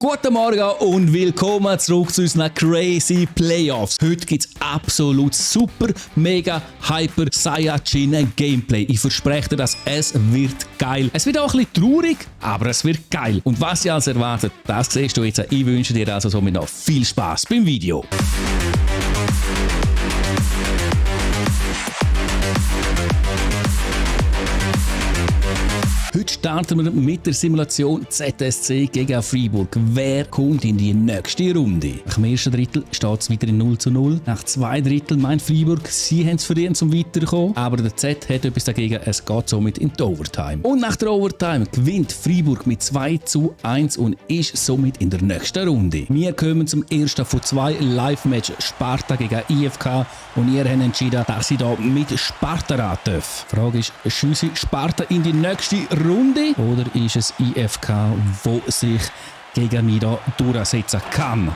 Guten Morgen und willkommen zurück zu unseren Crazy Playoffs. Heute gibt es absolut super, mega, hyper Saiyajin Gameplay. Ich verspreche dir, dass es wird geil. Es wird auch ein bisschen traurig, aber es wird geil. Und was ihr also erwartet, das siehst du jetzt. Ich wünsche dir also somit noch viel Spaß beim Video. Heute starten wir mit der Simulation ZSC gegen Freiburg. Wer kommt in die nächste Runde? Nach dem ersten Drittel steht es wieder in 0:0. Nach 2 Dritteln meint Freiburg, sie haben es verdient, zum weiterzukommen. Aber der Z hat etwas dagegen, es geht somit in die Overtime. Und nach der Overtime gewinnt Freiburg mit 2:1 und ist somit in der nächsten Runde. Wir kommen zum ersten von 2 Live-Matches Sparta gegen IFK und ihr habt entschieden, dass ich hier mit Sparta raten darf. Die Frage ist, schiesse Sparta in die nächste Runde oder ist es IFK, wo sich gegen mich hier durchsetzen kann?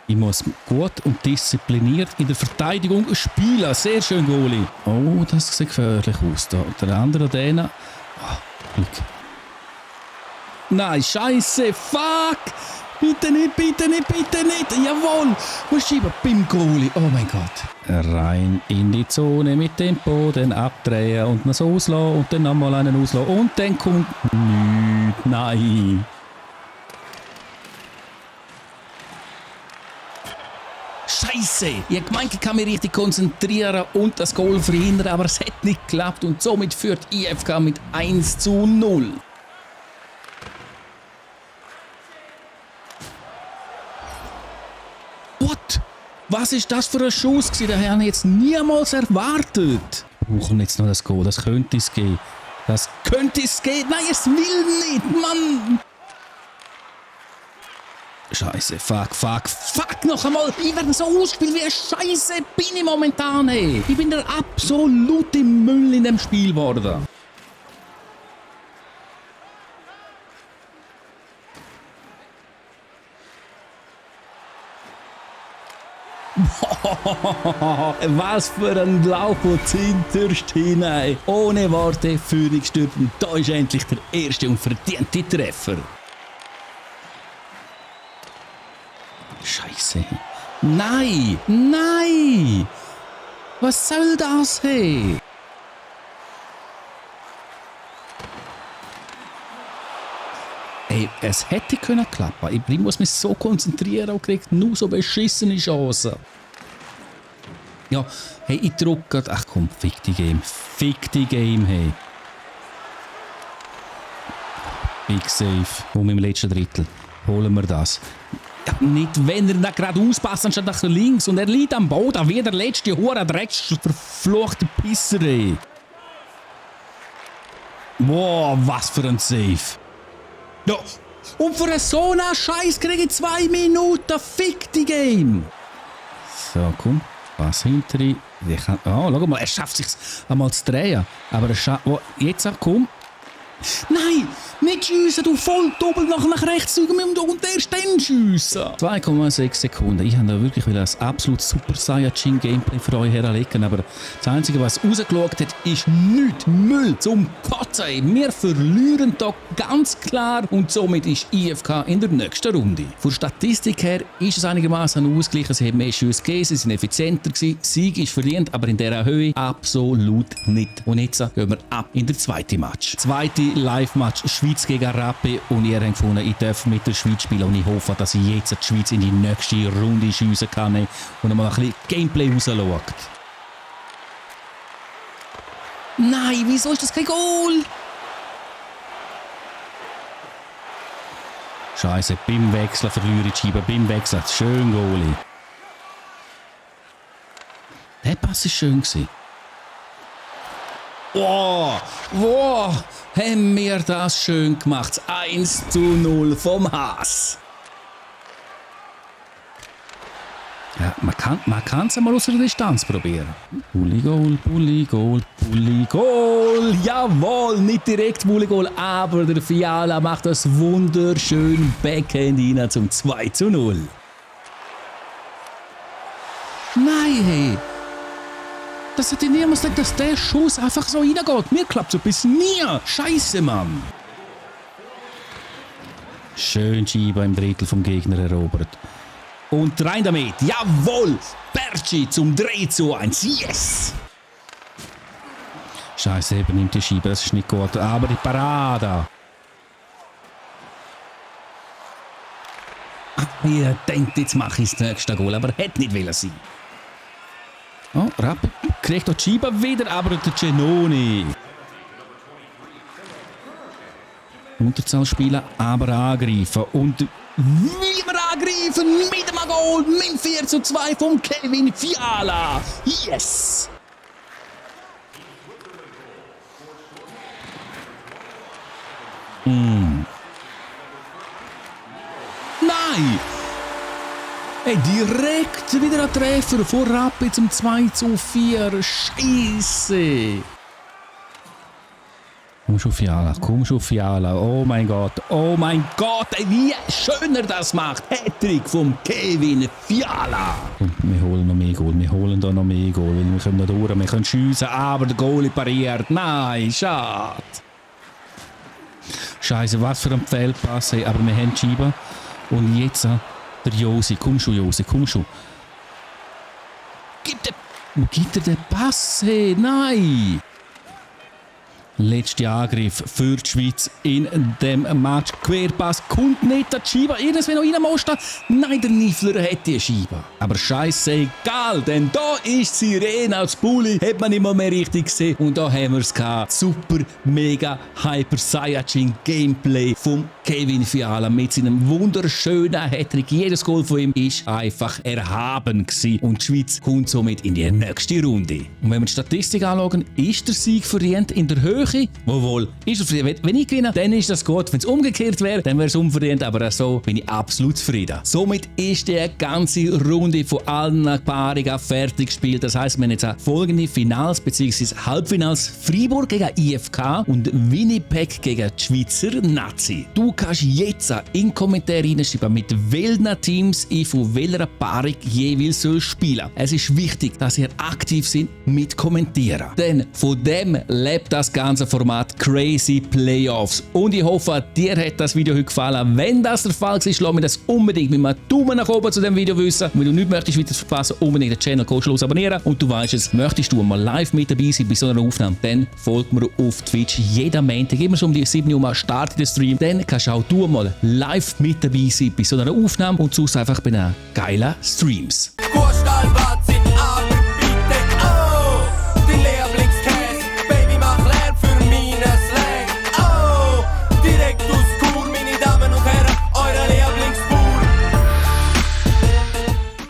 Ich muss gut und diszipliniert in der Verteidigung spielen. Sehr schön, Goalie. Oh, das sieht gefährlich aus. Da. Der andere, der. Glück. Nein, Scheiße, fuck! Bitte nicht, bitte nicht, bitte nicht! Jawohl! Wo schieben? Beim Goalie. Oh mein Gott. Rein in die Zone mit dem Boden abdrehen und noch so auslassen und dann nochmal einen auslassen. Und dann kommt nichts. Nein. Scheiße! Ich habe gemeint, ich kann mich richtig konzentrieren und das Goal verhindern, aber es hat nicht geklappt und somit führt IFK mit 1:0. What? Was ist das für ein Schuss gewesen? Den habe ich jetzt niemals erwartet. Wir brauchen jetzt noch das Goal. Das könnte es gehen. Das könnte es gehen. Nein, es will nicht, Mann. Scheiße, fuck noch einmal. Ich werde so ausgespielt wie ein Scheiße. Bin ich momentan, ey. Ich bin der absolute Müll in dem Spiel geworden. Was für ein Lauf und hinterst hinein. Ohne Worte, Führung stirbt und da ist endlich der erste und verdiente Treffer. Scheiße. Nein, nein. Was soll das, hey? Hey, es hätte können klappen. Ich muss mich so konzentrieren und kriege nur so beschissene Chancen. Ja, hey, ich drücke. Ach komm, fick die Game. Fick die Game, hey. Big Save. Um im letzten Drittel. Holen wir das. Ja, nicht, wenn er da gerade auspasst, anstatt nach links. Und er liegt am Boden wie der letzte Hure Drecks verfluchte Pisser, ey. Wow, was für ein Save. Ja, und für so einen Scheiß kriege ich 2 Minuten. Fick die Game. So, komm. Was hinter ihm? Oh, schau mal, er schafft es sich einmal zu drehen. Aber er schafft... Oh, jetzt, komm. Nein, nicht schiessen, du voll doppelt nach rechts und erst dann schiessen. 2,6 Sekunden. Ich habe da wirklich ein absolut super Saiyajin Gameplay für euch herlegen, aber das Einzige, was rausgeschaut hat, ist nichts. Müll zum Kotzen. Wir verlieren da ganz klar und somit ist IFK in der nächsten Runde. Von der Statistik her ist es einigermaßen ausgeglichen. Sie haben mehr Schüsse gegeben, sie sind effizienter gewesen. Sieg ist verdient, aber in dieser Höhe absolut nicht. Und jetzt gehen wir ab in den zweiten Match. Zweite Live-Match Schweiz gegen Rappi und ihr habt gefunden, ich darf mit der Schweiz spielen und ich hoffe, dass ich jetzt die Schweiz in die nächste Runde schiessen kann und mal ein bisschen Gameplay rausschaut. Nein, wieso ist das kein Goal? Scheiße, beim Wechseln verliere ich die Scheibe, beim Wechseln. Schön, Goalie. Der Pass war schön gewesen. Wow, wow, haben wir das schön gemacht. 1:0 vom Haas. Ja, man kann es einmal aus der Distanz probieren. Bulli-Goal, Bulli-Goal, Bulli-Goal. Jawohl, nicht direkt Bulli-Goal, aber der Fiala macht das wunderschön Backhand rein zum 2:0. Nein, hey. Das hätte niemals gedacht, dass der Schuss einfach so reingeht. Mir klappt so bis nie. Scheiße, Mann. Schön Scheibe im Drittel vom Gegner erobert. Und rein damit. Jawohl! Berci zum 3:1. Yes! Scheiße, eben nimmt die Scheibe. Das ist nicht gut. Aber die Parade. Ich denkt, jetzt mache ich das nächste Goal. Aber hätte nicht wollen sein. Oh, Rappi kriegt die Scheibe wieder. Aber der Genoni. Unterzahl aber angreifen. Und wie wir angreifen mit dem Goal, mit 4:2 von Kevin Fiala. Yes! Nein! Hey, direkt wieder ein Treffer von Rappi zum 2:4. Scheisse! Komm schon Fiala, oh mein Gott, ey, wie schön er das macht. Hattrick vom Kevin Fiala. Und wir holen noch mehr Goal, wir können noch durch, wir können schiessen, aber der Goalie pariert. Nein, schade. Scheiße, was für ein Fehlpass, aber wir haben die Scheibe. Und jetzt der Josi, komm schon. Wo gibt er den Pass? Hey, nein! Letzter Angriff für die Schweiz in dem Match. Querpass kommt nicht an die Scheibe. Irgendwann noch rein muss. Nein, der Niffler hat die Scheibe. Aber scheiße egal, denn da ist die Sirene als Bulli. Hat man nicht mehr richtig gesehen. Und da haben wir es gehabt. Super, mega, Hyper Saiyajin Gameplay vom Kevin Fiala mit seinem wunderschönen Hattrick. Jedes Goal von ihm ist einfach erhaben gewesen. Und die Schweiz kommt somit in die nächste Runde. Und wenn wir die Statistik anschauen, ist der Sieg verdient in der Höhe. Wohl, ist er verdient. Wenn ich gewinne, dann ist das gut. Wenn es umgekehrt wäre, dann wäre es unverdient. Aber so bin ich absolut zufrieden. Somit ist die ganze Runde von allen Paarungen fertig gespielt. Das heisst, wir haben jetzt folgende Finals bzw. Halbfinals: Freiburg gegen IFK und Winnipeg gegen die Schweizer Nazi. Du kannst jetzt in den Kommentaren hineinschreiben, mit welchen Teams ich von welcher Paarung jeweils spielen soll. Es ist wichtig, dass ihr aktiv seid mit Kommentieren. Denn von dem lebt das ganze Format Crazy Playoffs. Und ich hoffe, dir hat das Video heute gefallen. Wenn das der Fall ist, lass mir das unbedingt mit einem Daumen nach oben zu dem Video wissen. Und wenn du nicht möchtest, weiter verpassen, unbedingt den Channel kostenlos abonnieren. Und du weißt es, möchtest du mal live mit dabei sein bei so einer Aufnahme, dann folg mir auf Twitch jeden Montag, immer so um die 7 Uhr startet der Stream. Dann kannst auch du mal live mit dabei sein bei so einer Aufnahme und sonst einfach bei den geilen Streams.